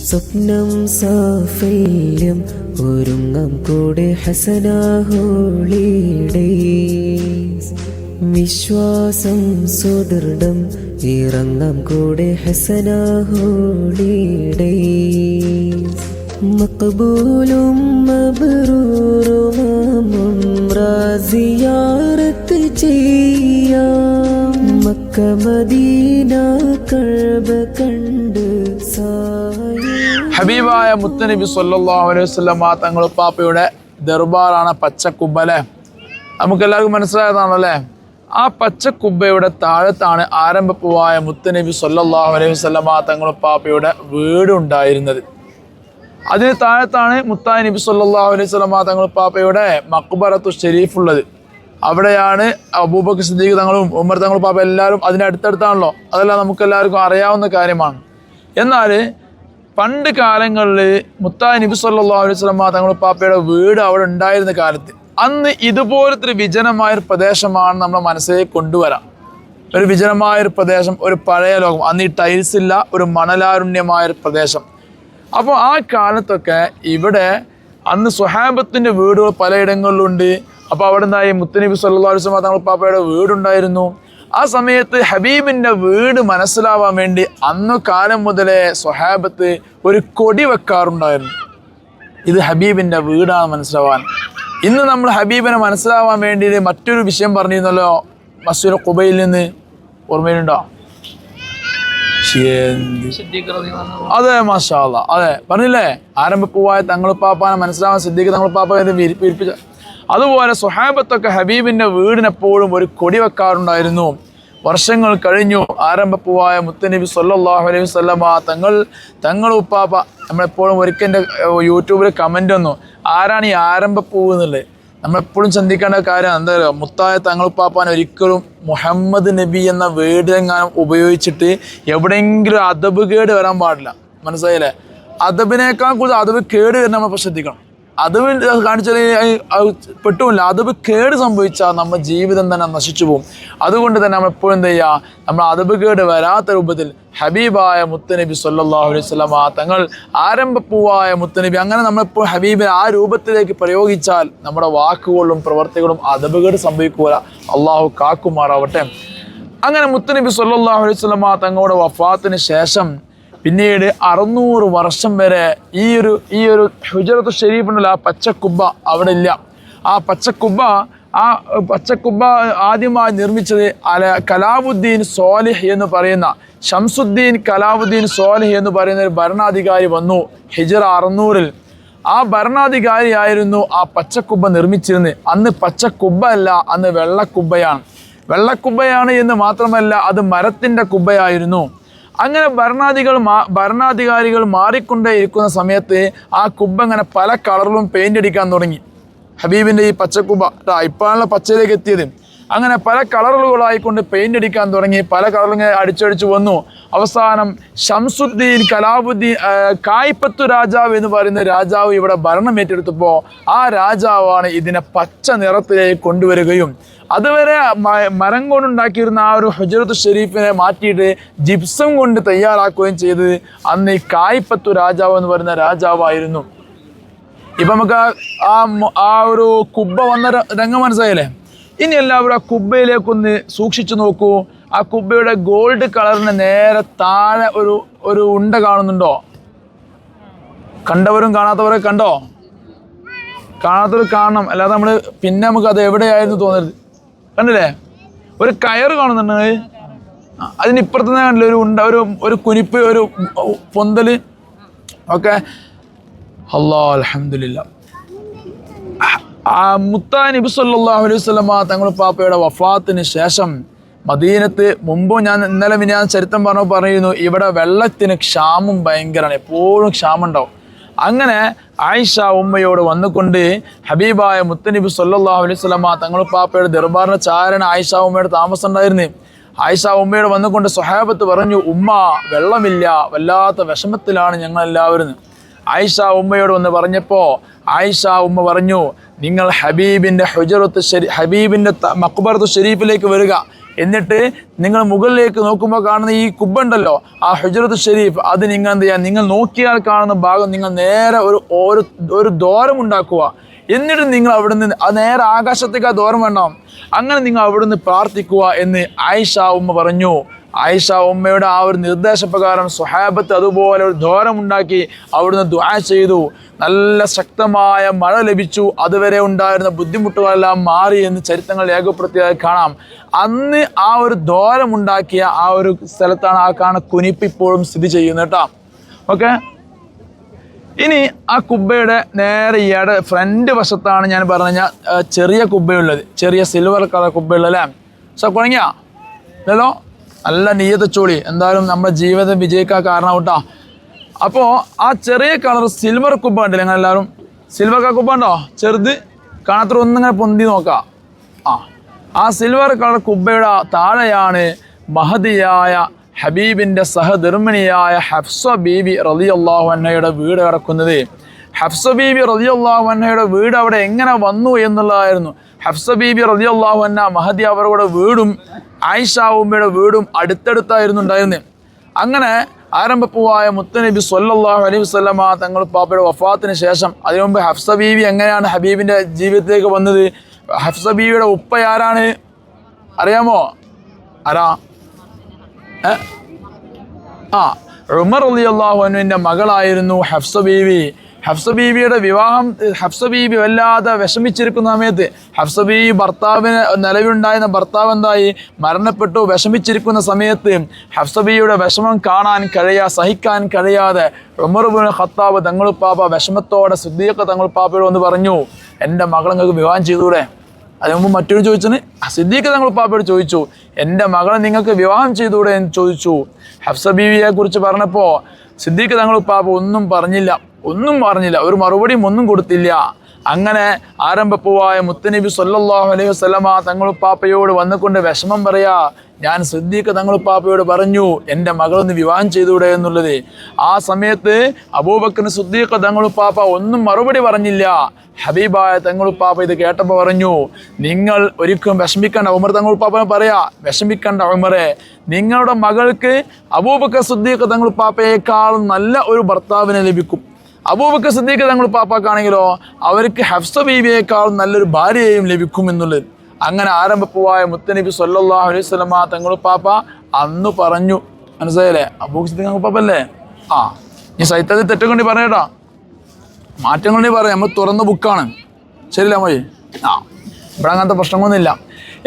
സ്വപ്നം സാഫല്യം ഒരുങ്ങാം കൂടെ ഹസന ഹോളിഡേ, വിശ്വാസം സുദൃഢം ഇറങ്ങാം കൂടെ ഹസന ഹോളിഡേ. മഖബൂലും മബ്റൂറും സിയാറത്ത് ചെയ്യാം, മക്ക മദീന കഅബ കണ്ട് ഹബീബായ മുത്തനബി സല്ലല്ലാഹു അലൈഹി വസല്ലം തങ്ങൾ പാപ്പയുടെ ദർബാറാണ് പച്ചക്കുബ്ബലെ. നമുക്കെല്ലാവർക്കും മനസ്സിലായതാണല്ലേ. ആ പച്ചക്കുബ്ബയുടെ താഴത്താണ് ആരംഭപ്പൂവായ മുത്തനബി സല്ലല്ലാഹു അലൈഹി വസല്ലം തങ്ങൾ പാപ്പയുടെ വീടുണ്ടായിരുന്നത്. അതിന് താഴത്താണ് മുത്തായ നബി സല്ലല്ലാഹു അലൈഹി വസല്ലം തങ്ങൾ പാപ്പയുടെ മഖ്ബറത്തു ഷരീഫ് ഉള്ളത്. അവിടെയാണ് അബൂബക്കർ സിദ്ദീഖ് തങ്ങളും ഉമർ തങ്ങൾ പാപ്പ എല്ലാവരും അതിൻ്റെ അടുത്തടുത്താണല്ലോ. അതെല്ലാം നമുക്കെല്ലാവർക്കും അറിയാവുന്ന കാര്യമാണ്. എന്നാൽ പണ്ട് കാലങ്ങളിൽ മുത്തായ നബി സല്ലല്ലാഹു അലൈഹി വസല്ലം തങ്ങൾ പാപ്പയുടെ വീട് അവിടെ ഉണ്ടായിരുന്ന കാലത്ത് അന്ന് ഇതുപോലത്തെ ഒരു വിജനമായൊരു പ്രദേശമാണ് നമ്മുടെ മനസ്സിലേക്ക് കൊണ്ടുവരാം. ഒരു വിജനമായൊരു പ്രദേശം, ഒരു പഴയ ലോകം. അന്ന് ഈ ടൈൽസ് ഇല്ല, ഒരു മണലാരുണ്യമായൊരു പ്രദേശം. അപ്പോൾ ആ കാലത്തൊക്കെ ഇവിടെ അന്ന് സ്വഹാബത്തിൻ്റെ വീടുകൾ പലയിടങ്ങളിലുണ്ട്. അപ്പോൾ അവിടെ നിന്നായി മുത്തനബി സല്ലല്ലാഹു അലൈഹി വസല്ലം തങ്ങൾ പാപ്പയുടെ വീടുണ്ടായിരുന്നു. ആ സമയത്ത് ഹബീബിൻ്റെ വീട് മനസ്സിലാവാൻ വേണ്ടി അന്നു കാലം മുതലേ സ്വഹാബത്ത് ഒരു കൊടി വെക്കാറുണ്ടായിരുന്നു. ഇത് ഹബീബിൻ്റെ വീടാണ് മനസ്സിലാവാൻ. ഇന്ന് നമ്മൾ ഹബീബിനെ മനസ്സിലാവാൻ വേണ്ടി മറ്റൊരു വിഷയം പറഞ്ഞിരുന്നല്ലോ, മസ്ജിദുൽ ഖുബയിൽ നിന്ന്. ഓർമ്മയിലുണ്ടോ? അതെ, മാഷാ അല്ലാഹ്. അതെ, പറഞ്ഞില്ലേ, ആരംഭപ്പൂവായ തങ്ങൾ പാപ്പാനെ മനസ്സിലാവാൻ സിദ്ദീഖ് തങ്ങൾ പാപ്പ വിരിപ്പിച്ച. അതുപോലെ സ്വഹാബത്തൊക്കെ ഹബീബിൻ്റെ വീടിനെപ്പോഴും ഒരു കൊടി വെക്കാറുണ്ടായിരുന്നു. വർഷങ്ങൾ കഴിഞ്ഞു. ആരംഭപ്പൂവായ മുത്തനബി സല്ലല്ലാഹു അലൈഹി വസല്ലം തങ്ങൾ ഉപ്പാപ്പ നമ്മളെപ്പോഴും ഒരിക്കൽ യൂട്യൂബിൽ കമൻ്റ് വന്നു, ആരാണ് ഈ ആരംഭപ്പൂവ് എന്നുള്ളത്. നമ്മളെപ്പോഴും ചിന്തിക്കേണ്ട കാര്യം എന്താ പറയുക, മുത്തായ തങ്ങൾ ഉപ്പാപ്പാൻ ഒരിക്കലും മുഹമ്മദ് നബി എന്ന വേർഡെങ്ങാനും ഉപയോഗിച്ചിട്ട് എവിടെയെങ്കിലും അദബ് കേട് വരാൻ പാടില്ല. മനസ്സിലായില്ലേ? അദബിനേക്കാൾ കൂടുതൽ അദബ് കേട് വരുന്ന നമ്മൾ ശ്രദ്ധിക്കണം. അതബ് കാണിച്ചാൽ പെട്ടുമില്ല. അതബ് കേട് സംഭവിച്ചാൽ നമ്മുടെ ജീവിതം തന്നെ നശിച്ചു പോകും. അതുകൊണ്ട് തന്നെ നമ്മൾ എപ്പോഴും എന്ത് ചെയ്യുക, നമ്മൾ അതബ് കേട് വരാത്ത രൂപത്തിൽ ഹബീബായ മുത്തനബി സല്ലല്ലാഹു അലൈഹി വസല്ലം തങ്ങൾ ആരംഭപ്പൂവായ മുത്തനബി, അങ്ങനെ നമ്മളിപ്പോൾ ഹബീബിനെ ആ രൂപത്തിലേക്ക് പ്രയോഗിച്ചാൽ നമ്മുടെ വാക്കുകളും പ്രവർത്തികളും അതബ് കേട് സംഭവിക്കുക. അള്ളാഹു കാക്കുമാറാവട്ടെ. അങ്ങനെ മുത്തനബി സല്ലല്ലാഹു അലൈഹി വസല്ലം തങ്ങളുടെ വഫാത്തിന് ശേഷം പിന്നീട് 600 വർഷം വരെ ഈ ഒരു ഹുജറത്തു ഷരീഫ് ഉണ്ടല്ലോ, ആ പച്ചക്കുബ്ബ അവിടെ ഇല്ല. ആ പച്ചക്കുബ്ബ ആദ്യമായി നിർമ്മിച്ചത് കലാവുദ്ദീൻ സ്വാലിഹ് എന്ന് പറയുന്ന, ഷംസുദ്ദീൻ കലാവുദ്ദീൻ സ്വാലിഹ് എന്ന് പറയുന്ന ഒരു ഭരണാധികാരി വന്നു ഹിജ്റ 600-ൽ. ആ ഭരണാധികാരിയായിരുന്നു ആ പച്ചക്കുബ്ബ നിർമ്മിച്ചിരുന്നത്. അന്ന് പച്ചക്കുബ്ബ അല്ല, അന്ന് വെള്ളക്കുബ്ബയാണ് എന്ന് മാത്രമല്ല, അത് മരത്തിൻ്റെ കുബ്ബയായിരുന്നു. അങ്ങനെ ഭരണാധികാരികൾ മാറിക്കൊണ്ടേ ഇരിക്കുന്ന സമയത്ത് ആ കുബ്ബ ഇങ്ങനെ പല കളറിലും പെയിൻ്റ് അടിക്കാൻ തുടങ്ങി. ഹബീബിൻ്റെ ഈ പച്ചക്കുബ്ബ ഇപ്പോഴാണല്ലോ പച്ചയിലേക്ക് എത്തിയത്. അങ്ങനെ പല കളറുകളായിക്കൊണ്ട് പെയിൻ്റ് അടിക്കാൻ തുടങ്ങി. പല കളറിങ്ങനെ അടിച്ചടിച്ച് വന്നു. അവസാനം ഷംസുദ്ദീൻ കലാവുദ്ദീൻ കായ്പത്തു രാജാവ് എന്ന് പറയുന്ന രാജാവ് ഇവിടെ ഭരണം ഏറ്റെടുത്തപ്പോൾ ആ രാജാവാണ് ഇതിനെ പച്ച നിറത്തിലേക്ക് കൊണ്ടുവരികയും അതുവരെ മരം കൊണ്ടുണ്ടാക്കിയിരുന്ന ആ ഒരു ഹുജറത്തു ഷരീഫിനെ മാറ്റിയിട്ട് ജിപ്സം കൊണ്ട് തയ്യാറാക്കുകയും ചെയ്തത് അന്ന് ഈ കായ്പത്തു രാജാവ് എന്ന് പറയുന്ന രാജാവായിരുന്നു. ഇപ്പം നമുക്ക് ആ ഒരു കുബ്ബ വന്ന രംഗം മനസ്സിലായില്ലേ? ഇനി എല്ലാവരും ആ കുബ്ബയിലേക്കൊന്ന് സൂക്ഷിച്ചു നോക്കൂ. ആ കുബ്ബയുടെ ഗോൾഡ് കളറിന് നേരെ താഴെ ഒരു ഉണ്ട കാണുന്നുണ്ടോ? കണ്ടവരും കാണാത്തവരെ കണ്ടോ? കാണാത്തവർ കാണണം, അല്ലാതെ നമ്മൾ പിന്നെ നമുക്ക് അത് എവിടെയായിരുന്നു തോന്നരുത്. കണ്ടില്ലേ? ഒരു കയറ് കാണുന്നുണ്ട്. അതിനിപ്പുറത്തുനിന്ന് കണ്ടില്ല ഒരു ഉണ്ട, ഒരു കുനിപ്പ്, ഒരു പൊന്തല്. ഓക്കെ, അല്ലാഹ് അൽഹംദുലില്ലാ. മുത്തായ നബി സല്ലല്ലാഹു അലൈഹി വസല്ലം തങ്ങൾ പാപ്പയുടെ വഫാത്തിന് ശേഷം മദീനത്ത്, മുമ്പ് ഇന്നലെ ഞാൻ ചരിത്രം പറയുന്നു, ഇവിടെ വെള്ളത്തിന് ക്ഷാമം ഭയങ്കരമാണ്, എപ്പോഴും ക്ഷാമം ഉണ്ടാവും. അങ്ങനെ ആയിഷ ഉമ്മയോട് വന്നുകൊണ്ട് ഹബീബായ മുത്തനബി സല്ലല്ലാഹു അലൈഹി വസല്ലം തങ്ങൾ പാപ്പയുടെ ദർബാറിന് ചാരന ആയിഷ ഉമ്മയുടെ താമസം ഉണ്ടായിരുന്നു. ആയിഷ ഉമ്മയോട് വന്നുകൊണ്ട് സ്വഹാബത്ത് പറഞ്ഞു, ഉമ്മ വെള്ളമില്ല, വല്ലാത്ത വിഷമത്തിലാണ് ഞങ്ങളെല്ലാവരും. ആയിഷ ഉമ്മയോട് വന്ന് പറഞ്ഞപ്പോൾ ആയിഷ ഉമ്മ പറഞ്ഞു, നിങ്ങൾ ഹബീബിൻ്റെ മഖ്ബറത്തു ഷരീഫിലേക്ക് വരിക, എന്നിട്ട് നിങ്ങൾ മുകളിലേക്ക് നോക്കുമ്പോൾ കാണുന്ന ഈ കുബ്ബ ഉണ്ടല്ലോ, ആ ഹുജ്റത്ത് ഷരീഫ്, അത് നിങ്ങൾ എന്ത് ചെയ്യുക, നിങ്ങൾ നോക്കിയാൽ കാണുന്ന ഭാഗം നിങ്ങൾ നേരെ ഒരു ദ്വാരം ഉണ്ടാക്കുക. എന്നിട്ട് നിങ്ങൾ അവിടുന്ന് നേരെ ആകാശത്തേക്ക് ആ ദ്വാരം വേണ്ടാവും, അങ്ങനെ നിങ്ങൾ അവിടുന്ന് പ്രാർത്ഥിക്കുക എന്ന് ആയിഷ ഉമ്മ പറഞ്ഞു. ആയിഷ ഉമ്മയുടെ ആ ഒരു നിർദ്ദേശപ്രകാരം സ്വഹാബത്ത് അതുപോലെ ഒരു ദ്വാരമുണ്ടാക്കി അവിടുന്ന് ദുആ ചെയ്തു. നല്ല ശക്തമായ മഴ ലഭിച്ചു. അതുവരെ ഉണ്ടായിരുന്ന ബുദ്ധിമുട്ടുകളെല്ലാം മാറി എന്ന് ചരിത്രങ്ങൾ രേഖപ്പെടുത്തിയാൽ കാണാം. അന്ന് ആ ഒരു ദ്വാരമുണ്ടാക്കിയ ആ ഒരു സ്ഥലത്താണ് ആ കാണുന്ന കുനിപ്പ് ഇപ്പോഴും സ്ഥിതി ചെയ്യുന്നത് കേട്ടോ. ഓക്കെ, ഇനി ആ കുബ്ബയുടെ നേരെ ഫ്രണ്ട് വശത്താണ് ഞാൻ പറഞ്ഞ ചെറിയ കുബ്ബയുള്ളത്, ചെറിയ സിൽവർ കളർ കുബ്ബയുള്ളത് അല്ലേ. സോ കുഴങ്ങിയാ അല്ലല്ലോ, നല്ല നീയത്ത് ചോളി, എന്തായാലും നമ്മുടെ ജീവിതം വിജയിക്കാൻ കാരണം കേട്ടോ. അപ്പോൾ ആ ചെറിയ കളർ സിൽവർ കുബ്ബ ഉണ്ടല്ലേ, നിങ്ങൾ എല്ലാവരും സിൽവർ കുബ്ബ ഉണ്ടോ, ചെറുത് കാണാത്ര ഒന്നിങ്ങനെ പൊന്തി നോക്കാം. ആ സിൽവർ കളർ കുബ്ബയുടെ താഴെയാണ് മഹദിയായ ഹബീബിൻ്റെ സഹധർമ്മിണിയായ ഹഫ്സ ബീബി റളിയല്ലാഹു അൻഹയുടെ വീട് കിടക്കുന്നത്. ഹഫ്സ ബീബി റളിയല്ലാഹു അൻഹയുടെ വീട് അവിടെ എങ്ങനെ വന്നു എന്നുള്ളതായിരുന്നു. ഹഫ്സ ബീബി റളിയല്ലാഹു അൻഹ മഹദി അവരുടെ വീടും ആയിഷ ഉമ്മയുടെ വീടും അടുത്തടുത്തായിരുന്നു ഉണ്ടായിരുന്നത്. അങ്ങനെ ആരംഭപ്പൂവായ മുത്തനബി സ്വല്ലല്ലാഹു അലൈഹി വസല്ലമ തങ്ങൾ പാപ്പയുടെ വഫാത്തിന് ശേഷം, അതിനു മുമ്പ് ഹഫ്സ ബീബി എങ്ങനെയാണ് ഹബീബിൻ്റെ ജീവിതത്തിലേക്ക് വന്നത്? ഹഫ്സ ബീവിയുടെ ഉപ്പ ആരാണ് അറിയാമോ? ആരാ? ഉമർ റളിയല്ലാഹു അൻഹുവിൻ്റെ മകളായിരുന്നു ഹഫ്സ ബീവി. ഹഫ്സ ബീവിയുടെ വിവാഹം, ഹഫ്സ ബീവി വല്ലാതെ വിഷമിച്ചിരിക്കുന്ന സമയത്ത്, ഹഫ്സ ബീവി ഭർത്താവിന് നിലവിലുണ്ടായിരുന്ന ഭർത്താവ് എന്തായി, മരണപ്പെട്ടു. വിഷമിച്ചിരിക്കുന്ന സമയത്ത് ഹഫ്സ ബീവിയുടെ വിഷമം സഹിക്കാൻ കഴിയാതെ ഉമർ ഇബ്നുൽ ഖത്താബ് തങ്ങളുപ്പാപ്പ വിഷമത്തോടെ സിദ്ദീഖ് തങ്ങളുപ്പാപ്പയോട് വന്ന് പറഞ്ഞു, എൻ്റെ മകളെ നിങ്ങൾക്ക് വിവാഹം ചെയ്തൂടെ? അതിന് മുമ്പ് മറ്റൊരു ചോദിച്ചത് സിദ്ദീഖ് തങ്ങളുപ്പാപ്പയോട് ചോദിച്ചു, എൻ്റെ മകളെ നിങ്ങൾക്ക് വിവാഹം ചെയ്തൂടെ എന്ന് ചോദിച്ചു. ഹഫ്സ ബീവിയെ കുറിച്ച് പറഞ്ഞപ്പോൾ സിദ്ദീഖ് തങ്ങളുപ്പാപ്പ ഒന്നും പറഞ്ഞില്ല, ഒരു മറുപടിയും ഒന്നും കൊടുത്തില്ല. അങ്ങനെ ആരംഭപ്പൂവായ മുത്തനബി സ്വല്ലല്ലാഹു അലൈഹി വസല്ലമ തങ്ങളുപ്പാപ്പയോട് വന്നുകൊണ്ട് വിഷമം പറയാ, ഞാൻ സിദ്ദീഖ് തങ്ങളുപ്പാപ്പയോട് പറഞ്ഞു എൻ്റെ മകളൊന്ന് വിവാഹം ചെയ്തൂടെ എന്നുള്ളത്. ആ സമയത്ത് അബൂബക്കർ സിദ്ദീഖ് തങ്ങളുപ്പാപ്പ ഒന്നും മറുപടി പറഞ്ഞില്ല. ഹബീബായ തങ്ങളുപ്പാപ്പ ഇത് കേട്ടപ്പോൾ പറഞ്ഞു, നിങ്ങൾ ഒരിക്കലും വിഷമിക്കേണ്ട. ഉമർ തങ്ങളുപ്പാപ്പ പറയാ, വിഷമിക്കേണ്ട ഉമറെ, നിങ്ങളുടെ മകൾക്ക് അബൂബക്കർ സിദ്ദീഖ് തങ്ങളുപ്പാപ്പയേക്കാൾ നല്ല ഒരു ഭർത്താവിനെ ലഭിക്കും. അബൂബക്കർ സിദ്ദീഖ് തങ്ങളുപ്പാപ്പാക്കാണെങ്കിലോ അവർക്ക് ഹഫ്സ ബീവിയേക്കാൾ നല്ലൊരു ഭാര്യയെയും ലഭിക്കും എന്നുള്ളത്. അങ്ങനെ ആരംഭപ്പൂവായ മുത്തനബി സ്വല്ലല്ലാഹു അലൈഹി വസല്ലമ തങ്ങളുപ്പാപ്പ അന്ന് പറഞ്ഞു. മനസ്സിലായില്ലേ? അബൂബക്കർ സിദ്ദീഖ് തങ്ങളുപ്പാപ്പല്ലേ? ഈ സൈത്തത്തിൽ തെറ്റുകൊണ്ട് പറയട്ടോ, മാറ്റങ്ങൾ പറയാം, നമ്മൾ തുറന്ന ബുക്കാണ്, ശരിയല്ല മതി. ഇവിടെ അങ്ങനത്തെ പ്രശ്നങ്ങളൊന്നുമില്ല.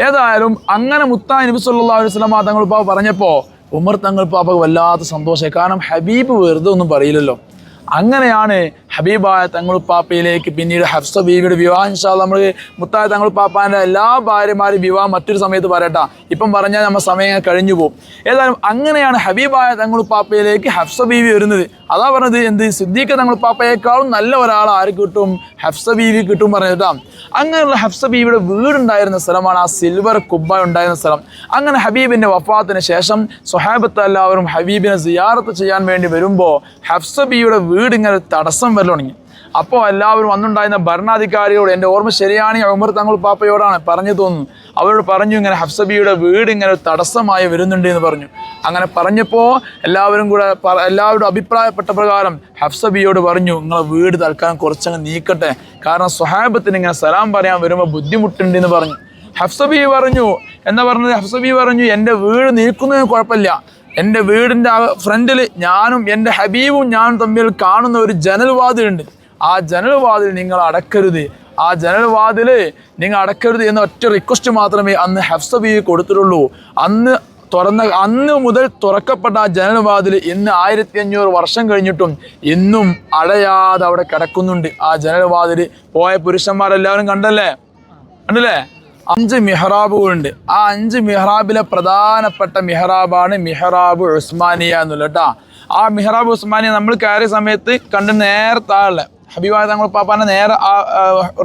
ഏതായാലും അങ്ങനെ മുത്തായി നബി സല്ലല്ലാഹു അലൈഹി വസല്ലമ തങ്ങളുപ്പാപ്പ പറഞ്ഞപ്പോൾ ഉമർ തങ്ങളുപ്പാപ്പക്ക് വല്ലാത്ത സന്തോഷമായി. കാരണം ഹബീബ് വെറുതെ ഒന്നും പറയില്ലല്ലോ. അങ്ങനെയാണ് ഹബീബായ തങ്ങളുപ്പാപ്പയിലേക്ക് പിന്നീട് ഹഫ്സ ബീവിയുടെ വിവാഹം, ഇൻഷാ അല്ലാഹ് നമ്മൾ മുത്തായ തങ്ങളുപ്പാപ്പാൻ്റെ എല്ലാ ഭാര്യമാരും വിവാഹം മറ്റൊരു സമയത്ത് പറയട്ടാ, ഇപ്പം പറഞ്ഞാൽ നമ്മൾ സമയം കഴിഞ്ഞു പോകും. ഏതായാലും അങ്ങനെയാണ് ഹബീബായ തങ്ങളുപ്പാപ്പയിലേക്ക് ഹഫ്സ ബീവി വരുന്നത്. അതാ പറഞ്ഞത്, എന്ത്, സിദ്ദീഖ് തങ്ങളുപ്പാപ്പയേക്കാളും നല്ല ഒരാൾ ആര് കിട്ടും? ഹഫ്സ ബീവി കിട്ടും പറഞ്ഞിട്ടാ. അങ്ങനെയുള്ള ഹഫ്സ ബീവിയുടെ വീടുണ്ടായിരുന്ന സ്ഥലമാണ് ആ സിൽവർ കുബ്ബ ഉണ്ടായിരുന്ന സ്ഥലം. അങ്ങനെ ഹബീബിൻ്റെ വഫാത്തിന് ശേഷം സ്വഹാബത്ത് എല്ലാവരും ഹബീബിനെ സിയാറത്ത് ചെയ്യാൻ വേണ്ടി വരുമ്പോൾ ഹഫ്സ ബീവിയുടെ വീട് ഇങ്ങനെ തടസ്സം വരൽ തുടങ്ങി. അപ്പോൾ എല്ലാവരും അന്നുണ്ടായിരുന്ന ഭരണാധികാരിയോട്, എൻ്റെ ഓർമ്മ ശരിയാണെങ്കിൽ ഉമർ തങ്ങളുപ്പാപ്പയോടാണ് പറഞ്ഞു തോന്നുന്നു, അവരോട് പറഞ്ഞു, ഇങ്ങനെ ഹഫ്സ ബീവിയുടെ വീട് ഇങ്ങനെ തടസ്സമായി വരുന്നുണ്ട് എന്ന് പറഞ്ഞു. അങ്ങനെ പറഞ്ഞപ്പോൾ എല്ലാവരും അഭിപ്രായപ്പെട്ട പ്രകാരം ഹഫ്സ ബീവിയോട് പറഞ്ഞു, നിങ്ങളെ വീട് തൽക്കാലം കുറച്ചങ്ങ് നീക്കട്ടെ, കാരണം സ്വഹാബത്തിന് ഇങ്ങനെ സലാം പറയാൻ വരുമ്പോൾ ബുദ്ധിമുട്ടുണ്ട് എന്ന് പറഞ്ഞു. ഹഫ്സ ബീവി പറഞ്ഞു, എന്താ പറഞ്ഞത്? ഹഫ്സ ബീവി പറഞ്ഞു, എൻ്റെ വീട് നീക്കുന്നതിന് കുഴപ്പമില്ല, എൻ്റെ വീടിൻ്റെ ഫ്രണ്ടിൽ ഞാനും എൻ്റെ ഹബീബും ഞാനും തമ്മിൽ കാണുന്ന ഒരു ജനൽവാതിലുണ്ട്, ആ ജനൽവാതിൽ നിങ്ങൾ അടക്കരുത്, ആ ജനൽവാതിൽ നിങ്ങൾ അടക്കരുത് എന്ന ഒറ്റ റിക്വസ്റ്റ് മാത്രമേ അന്ന് ഹഫ്സ ബീവി കൊടുത്തിട്ടുള്ളൂ. അന്ന് മുതൽ തുറക്കപ്പെട്ട ആ ജനൽവാതിൽ ഇന്ന് 1500 വർഷം കഴിഞ്ഞിട്ടും ഇന്നും അടയാതെ അവിടെ കിടക്കുന്നുണ്ട്. ആ ജനൽവാതിൽ പോയ പുരുഷന്മാരെല്ലാവരും കണ്ടില്ലേ? 5 മിഹ്റാബുകളുണ്ട്. ആ 5 മിഹ്റാബിലെ പ്രധാനപ്പെട്ട മിഹ്റാബാണ് മിഹ്റാബ് ഉസ്മാനിയ എന്നുള്ളത് കേട്ടോ. ആ മിഹ്റാബ് ഉസ്മാനിയ നമ്മൾ കയറിയ സമയത്ത് കണ്ട് നേരെ താഴെ ഹബീബായ തങ്ങളുപ്പാപ്പാൻ്റെ നേരെ ആ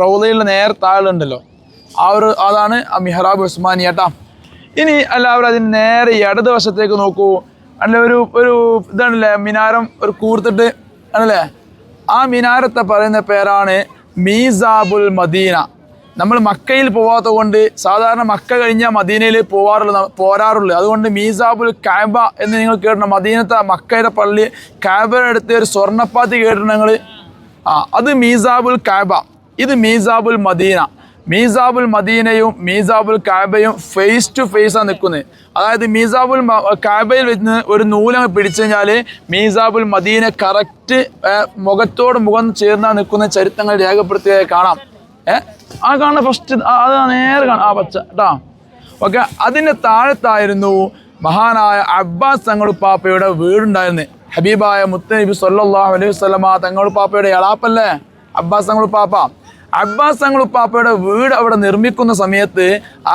റൗളയിലുള്ള നേരെ താഴെയുണ്ടല്ലോ, അതാണ് ആ മിഹ്റാബ് ഉസ്മാനിയ കേട്ടോ. ഇനി എല്ലാവരും അതിന് നേരെ ഇടത് വശത്തേക്ക് നോക്കൂ. അല്ല ഒരു ഇതാണല്ലേ മിനാരം, ഒരു കൂർത്തിട്ട് ആണല്ലേ. ആ മിനാരത്തെ പറയുന്ന പേരാണ് മീസാബുൽ മദീന. നമ്മൾ മക്കയിൽ പോവാത്തത് കൊണ്ട് സാധാരണ മക്ക കഴിഞ്ഞാൽ മദീനയിൽ പോരാറുള്ളൂ. അതുകൊണ്ട് മീസാബുൽ കഅബ എന്ന് നിങ്ങൾ കേട്ടിട്ടുണ്ട്. മദീനത്തെ മക്കയുടെ പള്ളി കഅബയുടെ അടുത്ത് ഒരു സ്വർണ്ണപ്പാത്തി കേട്ടിട്ടുണ്ട് നിങ്ങൾ? അത് മീസാബുൽ കഅബ, ഇത് മീസാബുൽ മദീന. മീസാബുൽ മദീനയും മീസാബുൽ കഅബയും ഫേസ് ടു ഫേസാണ് നിൽക്കുന്നത്. അതായത് മീസാബുൽ കഅബയിൽ വെച്ച് ഒരു നൂലങ്ങ് പിടിച്ചു കഴിഞ്ഞാൽ മീസാബുൽ മദീന കറക്റ്റ് മുഖത്തോട് മുഖം ചേർന്നാണ് നിൽക്കുന്ന ചരിത്രങ്ങൾ രേഖപ്പെടുത്തിയതായി കാണാം. ആ കാണുന്ന ഫസ്റ്റ് അത് നേരെ കാണാം, ആ പച്ച കേട്ടോ. ഓക്കെ, അതിൻ്റെ താഴത്തായിരുന്നു മഹാനായ അബ്ബാസ് തങ്ങളുപ്പാപ്പയുടെ വീടുണ്ടായിരുന്നത്. ഹബീബായ മുത്തനബി സല്ലല്ലാഹു അലൈഹി വസല്ലമ തങ്ങളുപ്പാപ്പയുടെ എളാപ്പല്ലേ അബ്ബാസ് തങ്ങളുപ്പാപ്പ. അബ്ബാസ് തങ്ങളുപ്പാപ്പയുടെ വീട് അവിടെ നിർമ്മിക്കുന്ന സമയത്ത്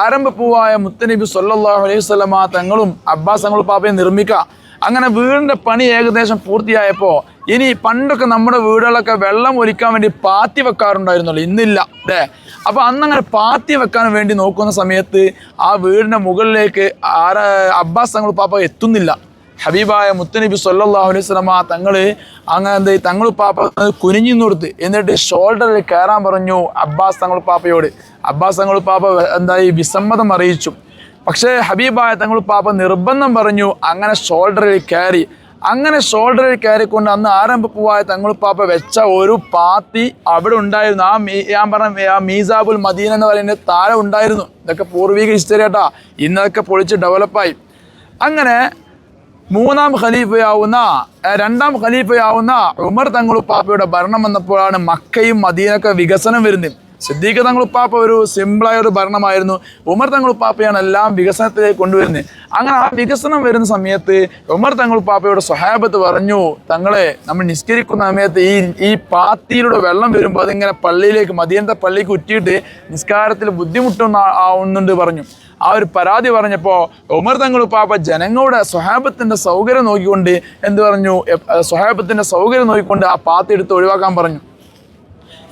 ആരംഭപ്പൂവായ മുത്തനബി സല്ലല്ലാഹു അലൈഹി വസല്ലമ തങ്ങളും അബ്ബാസ് തങ്ങളുപ്പാപ്പയെ നിർമ്മിക്കുക. അങ്ങനെ വീടിൻ്റെ പണി ഏകദേശം പൂർത്തിയായപ്പോൾ ഇനി പണ്ടൊക്കെ നമ്മുടെ വീടുകളൊക്കെ വെള്ളം ഒലിക്കാൻ വേണ്ടി പാത്തി വെക്കാറുണ്ടായിരുന്നല്ലോ, ഇന്നില്ല അല്ലേ? അപ്പോൾ അന്നങ്ങനെ പാത്തി വെക്കാൻ വേണ്ടി നോക്കുന്ന സമയത്ത് ആ വീടിൻ്റെ മുകളിലേക്ക് അബ്ബാസ് തങ്ങളുപ്പാപ്പ എത്തുന്നില്ല. ഹബീബായ മുത്തനബി സല്ലല്ലാഹു അലൈഹി വസല്ലമ തങ്ങൾ അങ്ങനെ തങ്ങളുപ്പാപ്പ കുനിഞ്ഞു കൊടുത്ത് എന്നിട്ട് ഷോൾഡറിൽ കയറാൻ പറഞ്ഞു അബ്ബാസ് തങ്ങളുപ്പാപ്പയോട്. അബ്ബാസ് തങ്ങളുപ്പാപ്പ വിസമ്മതം അറിയിച്ചു. പക്ഷേ ഹബീബായ തങ്ങളുപ്പാപ്പ നിർബന്ധം പറഞ്ഞു. അങ്ങനെ ഷോൾഡറിൽ കയറി. അങ്ങനെ ഷോൾഡറിൽ കയറിക്കൊണ്ട് അന്ന് ആരംഭപ്പൂവായ തങ്ങളുപ്പാപ്പ വെച്ച ഒരു പാത്തി അവിടെ ഉണ്ടായിരുന്നു. ഞാൻ പറഞ്ഞ ആ മീസാബുൽ മദീന എന്ന് പറയുന്നത് താഴെ ഉണ്ടായിരുന്നു. ഇതൊക്കെ പൂർവിക ഹിസ്റ്ററി കേട്ടാ, ഇന്നതൊക്കെ പൊളിച്ച് ഡെവലപ്പായി. അങ്ങനെ രണ്ടാം ഖലീഫയാവുന്ന ഉമർ തങ്ങളുപ്പാപ്പയുടെ ഭരണം വന്നപ്പോഴാണ് മക്കയും മദീനയൊക്കെ വികസനം വരുന്നത്. സിദ്ദീഖ് തങ്ങളുപ്പാപ്പ ഒരു സിമ്പിളായ ഒരു ഭരണമായിരുന്നു. ഉമർ തങ്ങളുപ്പാപ്പയാണ് എല്ലാം വികസനത്തിലേക്ക് കൊണ്ടുവരുന്നത്. അങ്ങനെ ആ വികസനം വരുന്ന സമയത്ത് ഉമർ തങ്ങളുപ്പാപ്പയുടെ സ്വഹാബത്ത് പറഞ്ഞു, തങ്ങളെ നമ്മൾ നിസ്കരിക്കുന്ന സമയത്ത് ഈ പാത്തിയിലൂടെ വെള്ളം വരുമ്പോൾ അതിങ്ങനെ പള്ളിയിലേക്ക് മദീനത്തെ പള്ളിക്ക് ഉറ്റിയിട്ട് നിസ്കാരത്തിൽ ബുദ്ധിമുട്ടുന്നുണ്ട് പറഞ്ഞു. ആ ഒരു പരാതി പറഞ്ഞപ്പോൾ ഉമർ തങ്ങളുപ്പാപ്പ ജനങ്ങളുടെ സ്വഹാബത്തിൻ്റെ സൗകര്യം നോക്കിക്കൊണ്ട് എന്ത് പറഞ്ഞു, സ്വഹാബത്തിൻ്റെ സൗകര്യം നോക്കിക്കൊണ്ട് ആ പാത്തി എടുത്ത് ഒഴിവാക്കാൻ പറഞ്ഞു.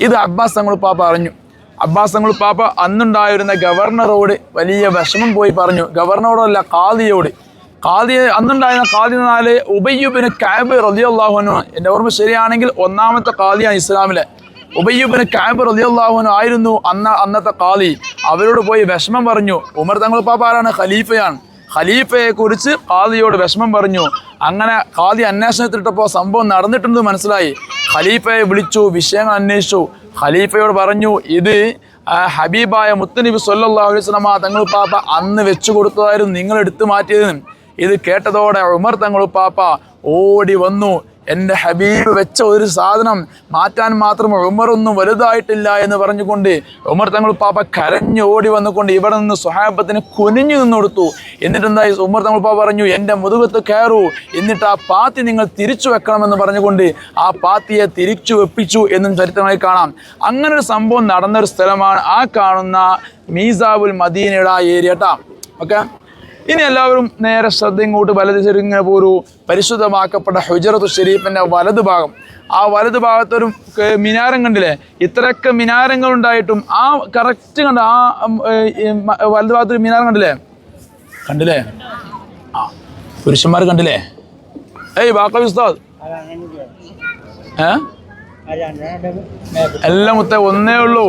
ഇത് അബ്ബാസ് തങ്ങളുപ്പാപ്പ അറിഞ്ഞു. അബ്ബാസ് തങ്ങളുപ്പാപ്പ അന്നുണ്ടായിരുന്ന ഗവർണറോട് വലിയ വിഷമം പോയി പറഞ്ഞു. ഗവർണറോടല്ല, ഖാദിയോട്. അന്നുണ്ടായിരുന്ന ഖാദി എന്നാല് ഉബയ്യ് ഇബ്നു കഅബ് റളിയല്ലാഹു അൻഹു, എൻ്റെ ഓർമ്മ ശരിയാണെങ്കിൽ ഒന്നാമത്തെ ഖാദിയാണ് ഇസ്ലാമിലെ. ഉബയ്യ് ഇബ്നു കഅബ് റളിയല്ലാഹു അൻഹു ആയിരുന്നു അന്നത്തെ ഖാദി. അവരോട് പോയി വിഷമം പറഞ്ഞു. ഉമർ തങ്ങളുപ്പാപ്പ ആരാണ്? ഖലീഫയാണ്. ഖലീഫയെ കുറിച്ച് ഖാദിയോട് വിഷമം പറഞ്ഞു. അങ്ങനെ ഖാദി അന്വേഷണത്തിലിട്ടപ്പോൾ സംഭവം നടന്നിട്ടുണ്ടെന്ന് മനസ്സിലായി. ഖലീഫയെ വിളിച്ചു, വിഷയങ്ങൾ അന്വേഷിച്ചു. ഖലീഫയോട് പറഞ്ഞു, ഇത് ഹബീബായ മുത്തനബി സല്ലല്ലാഹു അലൈഹി വസല്ലമ തങ്ങളുപ്പാപ്പ അന്ന് വെച്ചു കൊടുത്തതായിരുന്നു, നിങ്ങൾ എടുത്തു മാറ്റിയതിന്. ഇത് കേട്ടതോടെ ഉമർ തങ്ങളുപ്പാപ്പ ഓടി വന്നു. എൻ്റെ ഹബീബ് വെച്ച ഒരു സാധനം മാറ്റാൻ മാത്രം ഉമറൊന്നും വലുതായിട്ടില്ല എന്ന് പറഞ്ഞുകൊണ്ട് ഉമർ തങ്ങളുപ്പാപ്പ കരഞ്ഞു ഓടി വന്നുകൊണ്ട് ഇവിടെ നിന്ന് സ്വഹാബത്തിന് കുനിഞ്ഞു നിന്ന് കൊടുത്തു. എന്നിട്ട് എന്തായി, ഉമർ തങ്ങളുപ്പാപ്പ പറഞ്ഞു, എൻ്റെ മുതുകത്ത് കയറൂ, എന്നിട്ട് ആ പാത്തി നിങ്ങൾ തിരിച്ചു വെക്കണമെന്ന് പറഞ്ഞുകൊണ്ട് ആ പാത്തിയെ തിരിച്ചു വെപ്പിച്ചു എന്നും ചരിത്രങ്ങളിൽ കാണാം. അങ്ങനെ ഒരു സംഭവം നടന്നൊരു സ്ഥലമാണ് ആ കാണുന്ന മീസാബുൽ മദീനയുടെ ആ ഏരിയ കേട്ടോ. ഓക്കെ, ഇനി എല്ലാവരും നേരെ ശ്രദ്ധ ഇങ്ങോട്ട് വലത് ചെറുങ്ങനെ പോരൂ. പരിശുദ്ധമാക്കപ്പെട്ട ഹുജറത്തു ഷരീഫിൻ്റെ വലത് ഭാഗം, ആ വലത് ഭാഗത്തൊരു മിനാരം കണ്ടില്ലേ? ഇത്രയൊക്കെ മിനാരങ്ങൾ ഉണ്ടായിട്ടും ആ കറക്റ്റ് കണ്ട ആ വലത് ഭാഗത്തൊരു മിനാരം കണ്ടില്ലേ? ആ പുരുഷന്മാർ കണ്ടില്ലേ? ഏയ് ബാക്ക ഉസ്താദ് എല്ലാം മുത്തേ ഒന്നേ ഉള്ളൂ.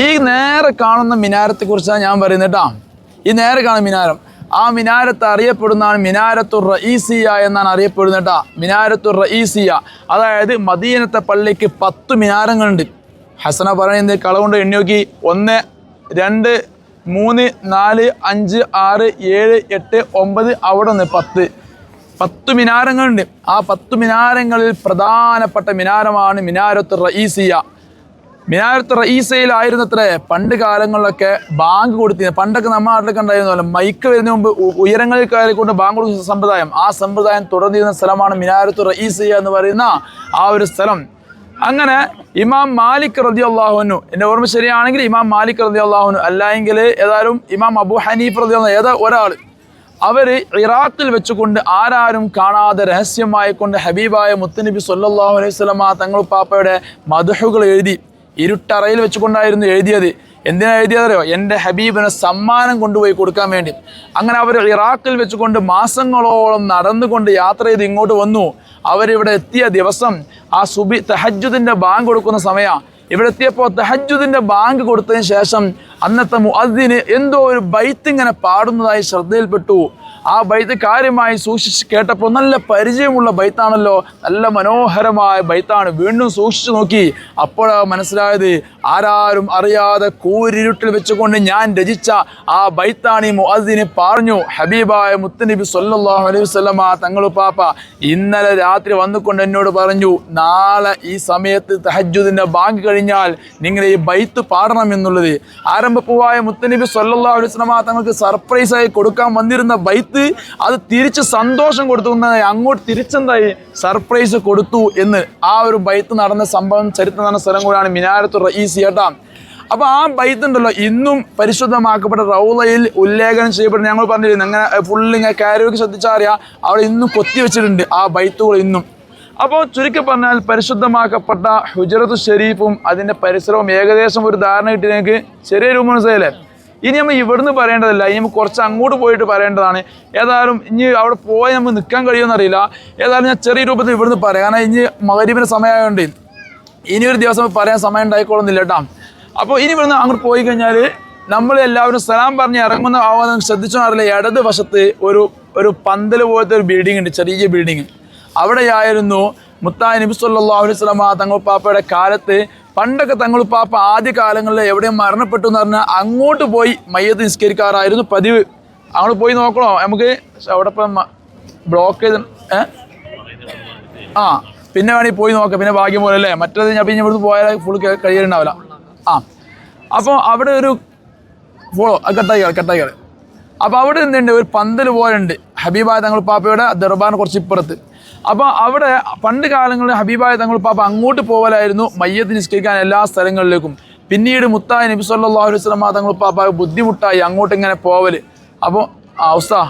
ഈ നേരെ കാണുന്ന മിനാരത്തെ കുറിച്ചാണ് ഞാൻ പറയുന്നത് കേട്ടോ. ഈ നേരെ കാണുന്ന മിനാരം, ആ മിനാരത്ത് അറിയപ്പെടുന്നതാണ് മിനാരത്തുർ റഈസിയ എന്നാണ് അറിയപ്പെടുന്നത് കേട്ടോ. മിനാരത്തുർ റഈസിയ, അതായത് മദീനത്തെ പള്ളിക്ക് 10 മിനാരങ്ങളുണ്ട്. ഹസന പറയുന്നത് കളവുകൊണ്ട് എണ്ണി നോക്കി, 1 2 3 4 5 6 7 8 9, അവിടെ നിന്ന് 10 മിനാരങ്ങളുണ്ട്. ആ 10 മിനാരങ്ങളിൽ പ്രധാനപ്പെട്ട മിനാരമാണ് മിനാരത്തുർ റഈസിയ. മിനാരത്ത് റഈസയിലായിരുന്നത്രേ പണ്ട് കാലങ്ങളിലൊക്കെ ബാങ്ക് കൊടുത്തിരുന്നത്. പണ്ടൊക്കെ നമ്മുടെ നാട്ടിലൊക്കെ ഉണ്ടായിരുന്നല്ലോ, മൈക്ക് വരുന്നതിന് മുമ്പ് ഉയരങ്ങളിൽ കയറിക്കൊണ്ട് ബാങ്ക് കൊടുക്കുന്ന സമ്പ്രദായം. ആ സമ്പ്രദായം തുടർന്നിരുന്ന സ്ഥലമാണ് മിനാരത്ത് റഈസിയ എന്ന് പറയുന്ന ആ ഒരു സ്ഥലം. അങ്ങനെ ഇമാം മാലിക് റളിയല്ലാഹു അൻഹു, എൻ്റെ ഓർമ്മ ശരിയാണെങ്കിൽ ഇമാം മാലിക് റളിയല്ലാഹു അൻഹു, അല്ലെങ്കിൽ ഏതായാലും ഇമാം അബൂ ഹനീഫ് റളിയല്ലാഹു അൻഹു, ഒരാൾ അവർ ഇറാഖിൽ വെച്ചുകൊണ്ട് ആരാരും കാണാതെ രഹസ്യമായി കൊണ്ട് ഹബീബായ മുത്തനബി സല്ലല്ലാഹു അലൈഹി വസല്ലമ തങ്ങളുപ്പാപ്പയുടെ മദ്ഹുകൾ എഴുതി. ഇരുട്ടറയിൽ വെച്ചുകൊണ്ടായിരുന്നു എഴുതിയത്. എന്തിനാ എഴുതിയതറിയോ? എൻ്റെ ഹബീബിന് സമ്മാനം കൊണ്ടുപോയി കൊടുക്കാൻ വേണ്ടി. അങ്ങനെ അവർ ഇറാഖിൽ വെച്ചുകൊണ്ട് മാസങ്ങളോളം നടന്നുകൊണ്ട് യാത്ര ചെയ്ത് ഇങ്ങോട്ട് വന്നു. അവരിവിടെ എത്തിയ ദിവസം ആ തഹജ്ജുദിൻ്റെ ബാങ്ക് കൊടുക്കുന്ന സമയമാണ്. ഇവിടെ എത്തിയപ്പോൾ തഹജ്ജുദിൻ്റെ ബാങ്ക് കൊടുത്തതിന് ശേഷം അന്നത്തെ മുഅദ്ദിന് എന്തോ ഒരു ബൈത്ത് ഇങ്ങനെ പാടുന്നതായി ശ്രദ്ധയിൽപ്പെട്ടു. ആ ബൈത്ത് കാര്യമായി സൂക്ഷിച്ച് കേട്ടപ്പോൾ നല്ല പരിചയമുള്ള ബൈത്താണല്ലോ, നല്ല മനോഹരമായ ബൈത്താണ്. വീണ്ടും സൂക്ഷിച്ചു നോക്കി. അപ്പോഴാണ് മനസ്സിലായത് ആരാരും അറിയാതെ കൂരിരുട്ടിൽ വെച്ചുകൊണ്ട് ഞാൻ രചിച്ച ആ ബൈത്താണ് ഈ മുഅദ്ദിന് പറഞ്ഞു. ഹബീബായ മുത്തുനബി സ്വല്ലല്ലാഹു അലൈഹി വസല്ലമ തങ്ങളുപ്പാപ്പ ഇന്നലെ രാത്രി വന്നുകൊണ്ട് എന്നോട് പറഞ്ഞു, നാളെ ഈ സമയത്ത് തഹജ്ജുദിൻ്റെ ബാങ്ക് കഴിഞ്ഞാൽ നിങ്ങൾ ഈ ബൈത്ത് പാടണം എന്നുള്ളത്. ആരംഭപ്പൂവായ മുത്തുനബി സ്വല്ലല്ലാഹു അലൈഹി വസല്ലമ തങ്ങൾക്ക് സർപ്രൈസായി കൊടുക്കാൻ വന്നിരുന്ന ബൈത്ത് അത് തിരിച്ച് സന്തോഷം കൊടുത്തു. അങ്ങോട്ട് തിരിച്ചെന്തായി സർപ്രൈസ് കൊടുത്തു എന്ന് ആ ഒരു ബൈത്ത് നടന്ന സംഭവം ചരിത്രം നടന്ന സ്ഥലം കൂടാണ് മിനാരത്തു റഈസി കേട്ടാ. അപ്പോൾ ആ ബൈത്ത് ഉണ്ടല്ലോ ഇന്നും പരിശുദ്ധമാക്കപ്പെട്ട റൗളയിൽ ഉല്ലേഖനം ചെയ്യപ്പെടുന്നത്. ഞങ്ങൾ പറഞ്ഞിരുന്നു അങ്ങനെ ഫുള്ള് ഇങ്ങനെ കയറി ശ്രദ്ധിച്ചാൽ അറിയാം, അവിടെ ഇന്നും കൊത്തി വെച്ചിട്ടുണ്ട് ആ ബൈത്തുകൾ ഇന്നും. അപ്പോൾ ചുരുക്കി പറഞ്ഞാൽ പരിശുദ്ധമാക്കപ്പെട്ട ഹുജറത്തു ഷരീഫും അതിൻ്റെ പരിസരവും ഏകദേശം ഒരു ധാരണ കിട്ടിയെനിക്ക് ചെറിയ രൂപം മനസ്സിലായില്ലേ. ഇനി നമ്മൾ ഇവിടുന്ന് പറയേണ്ടതല്ല, ഇനി നമുക്ക് കുറച്ച് അങ്ങോട്ട് പോയിട്ട് പറയേണ്ടതാണ്. ഏതായാലും ഇനി അവിടെ പോയി നമുക്ക് നിൽക്കാൻ കഴിയുമെന്ന് അറിയില്ല. ഏതായാലും ഞാൻ ചെറിയ രൂപത്തിൽ ഇവിടുന്ന് പറയാം, കാരണം ഇനി മഗ്‌രിബിന് സമയമായതുകൊണ്ട് ഇനി ഒരു ദിവസം പറയാൻ സമയം ഉണ്ടായിക്കോളുന്നില്ല കേട്ടോ. അപ്പോൾ ഇനി ഇവിടുന്ന് അങ്ങോട്ട് പോയി കഴിഞ്ഞാൽ നമ്മൾ എല്ലാവരും സലാം പറഞ്ഞ് ഇറങ്ങുന്ന ആവാൻ ശ്രദ്ധിച്ചോ അറിയില്ല, ഇടത് വശത്ത് ഒരു പന്തൽ പോലത്തെ ഒരു ബിൽഡിംഗ് ഉണ്ട്, ചെറിയ ബിൽഡിങ്. അവിടെയായിരുന്നു മുത്തായ നബി സല്ലല്ലാഹു അലൈഹി വസല്ലമ തങ്ങൾ പാപ്പയുടെ കാലത്ത് പണ്ടൊക്കെ തങ്ങൾ പാപ്പ ആദ്യ കാലങ്ങളിൽ എവിടെയും മരണപ്പെട്ടു എന്ന് പറഞ്ഞാൽ അങ്ങോട്ട് പോയി മയ്യത്ത് നിസ്കരിക്കാറായിരുന്നു പതിവ്. അങ്ങോട്ട് പോയി നോക്കണോ നമുക്ക്? അവിടെ ഇപ്പം ബ്ലോക്ക് ചെയ്ത് പിന്നെ വേണമെങ്കിൽ പോയി നോക്കാം, പിന്നെ ഭാഗ്യം പോലെ അല്ലേ. മറ്റേത് ഞാൻ പിന്നെ ഇവിടുന്ന് പോയാൽ ഫുൾ കഴിയുന്നുണ്ടാവില്ല. അപ്പോൾ അവിടെ ഒരു കട്ടായിക്കാൾ. അപ്പോൾ അവിടെ എന്തുണ്ട്, ഒരു പന്തൽ പോലെ ഉണ്ട് ഹബീബായ തങ്ങൾ പാപ്പയുടെ ദർബാറിന് കുറച്ച് ഇപ്പുറത്ത്. അപ്പോൾ അവിടെ പണ്ട് കാലങ്ങളിൽ ഹബീബായ തങ്ങൾ പാപ്പ അങ്ങോട്ട് പോകലായിരുന്നു മയ്യത്ത് നിസ്കരിക്കാൻ എല്ലാ സ്ഥലങ്ങളിലേക്കും. പിന്നീട് മുത്തായ നബി സല്ലല്ലാഹു അലൈഹി വസല്ലമ തങ്ങൾ പാപ്പ ബുദ്ധിമുട്ടായി അങ്ങോട്ട് ഇങ്ങനെ പോവൽ. അപ്പോൾ ഉസ്താ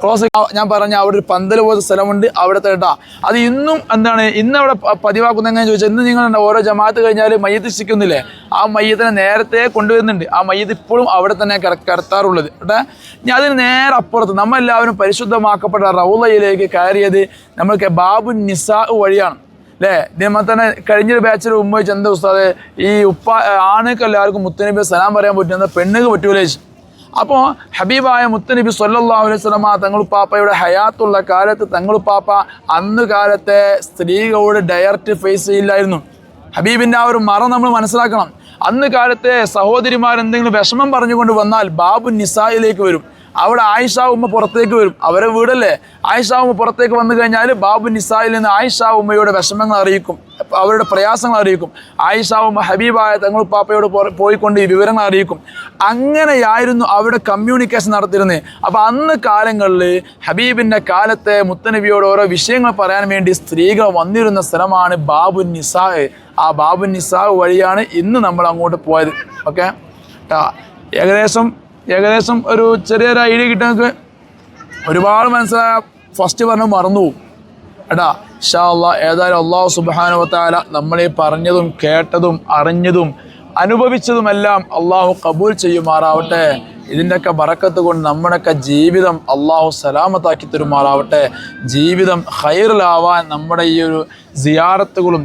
ക്ലോസ് ഞാൻ പറഞ്ഞ അവിടെ ഒരു പന്തൽ പോലത്തെ സ്ഥലമുണ്ട് അവിടുത്തെ കേട്ടാ. അത് ഇന്നും എന്താണ് ഇന്ന് അവിടെ പതിവാക്കുന്ന എങ്ങനെ ചോദിച്ചാൽ, ഇന്ന് നിങ്ങൾ ഓരോ ജമാഅത്ത് കഴിഞ്ഞാൽ മയ്യത്ത് ശിക്കുന്നില്ലേ, ആ മയ്യത്തിനെ നേരത്തെ കൊണ്ടുവരുന്നുണ്ട്. ആ മയ്യത്ത് ഇപ്പോഴും അവിടെ തന്നെ കിടത്താറുള്ളത് കേട്ടെ. ഇനി അതിന് നേരെ അപ്പുറത്ത് നമ്മളെല്ലാവരും പരിശുദ്ധമാക്കപ്പെട്ട റൗളയിലേക്ക് കയറിയത് നമ്മൾക്ക് ബാബു നിസാ വഴിയാണ് അല്ലേ. ഇതേമാതിരി തന്നെ കഴിഞ്ഞൊരു ബാച്ചിൽ ഉമ്മ ചന്ത ഉസ്താദ് ഈ ആണുങ്ങൾക്ക് എല്ലാവർക്കും മുത്തുനബി സലാം പറയാൻ പറ്റുന്ന പെണ്ണുക്ക് പറ്റൂലേ. അപ്പോൾ ഹബീബായ മുത്തുനബി സ്വല്ലല്ലാഹു അലൈഹി വസല്ലമ തങ്ങളുപ്പാപ്പയുടെ ഹയാത്തുള്ള കാലത്ത് തങ്ങളുപ്പാപ്പ അന്ന് കാലത്തെ സ്ത്രീകളോട് ഡയറക്റ്റ് ഫേസ് ചെയ്യില്ലായിരുന്നു. ഹബീബിൻ്റെ ആ ഒരു മറ നമ്മൾ മനസ്സിലാക്കണം. അന്ന് കാലത്തെ സഹോദരിമാർ എന്തെങ്കിലും വിഷമം പറഞ്ഞുകൊണ്ട് വന്നാൽ ബാബു നിസായിലേക്ക് വരും. അവിടെ ആയിഷ ഉമ്മ പുറത്തേക്ക് വരും, അവരെ വീടല്ലേ. ആയിഷ ഉമ്മ പുറത്തേക്ക് വന്നു കഴിഞ്ഞാൽ ബാബു നിസായിൽ നിന്ന് ആയിഷ ഉമ്മയുടെ വിഷമങ്ങൾ അറിയിക്കും, അവരുടെ പ്രയാസങ്ങൾ അറിയിക്കും. ആയിഷ ഉമ്മ ഹബീബായ തങ്ങളുപ്പാപ്പയോട് പോയിക്കൊണ്ട് ഈ വിവരങ്ങൾ അറിയിക്കും. അങ്ങനെയായിരുന്നു അവിടെ കമ്മ്യൂണിക്കേഷൻ നടത്തിയിരുന്നത്. അപ്പോൾ അന്ന് കാലങ്ങളിൽ ഹബീബിൻ്റെ കാലത്തെ മുത്തനബിയോട് ഓരോ വിഷയങ്ങൾ പറയാൻ വേണ്ടി സ്ത്രീകൾ വന്നിരുന്ന സ്ഥലമാണ് ബാബു നിസാ. ആ ബാബു നിസാ വഴിയാണ് ഇന്ന് നമ്മൾ അങ്ങോട്ട് പോയത്. ഓക്കെ ഏകദേശം ഒരു ചെറിയൊരു ഐഡിയ കിട്ടാൻ ഒരുപാട് മനസ്സിലായ ഫസ്റ്റ് പറഞ്ഞ് മറന്നു പോകും കേട്ടാ. ഇൻഷാ അല്ലാഹ് ഏതായാലും അല്ലാഹു സുബ്ഹാനഹു വ തആല നമ്മളീ പറഞ്ഞതും കേട്ടതും അറിഞ്ഞതും അനുഭവിച്ചതുമെല്ലാം അള്ളാഹു കബൂൽ ചെയ്യുമാറാവട്ടെ. ഇതിൻ്റെയൊക്കെ ബറക്കത്ത് കൊണ്ട് നമ്മുടെയൊക്കെ ജീവിതം അള്ളാഹു സലാമത്താക്കി തരുമാറാവട്ടെ. ജീവിതം ഖൈറിലാവാൻ നമ്മുടെ ഈ ഒരു സിയാറത്തുകളും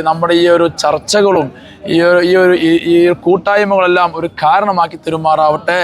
നമ്മുടെ ഈ ഒരു ചർച്ചകളും ഈ കൂട്ടായ്മകളെല്ലാം ഒരു കാരണമാക്കി തരുമാറാവട്ടെ.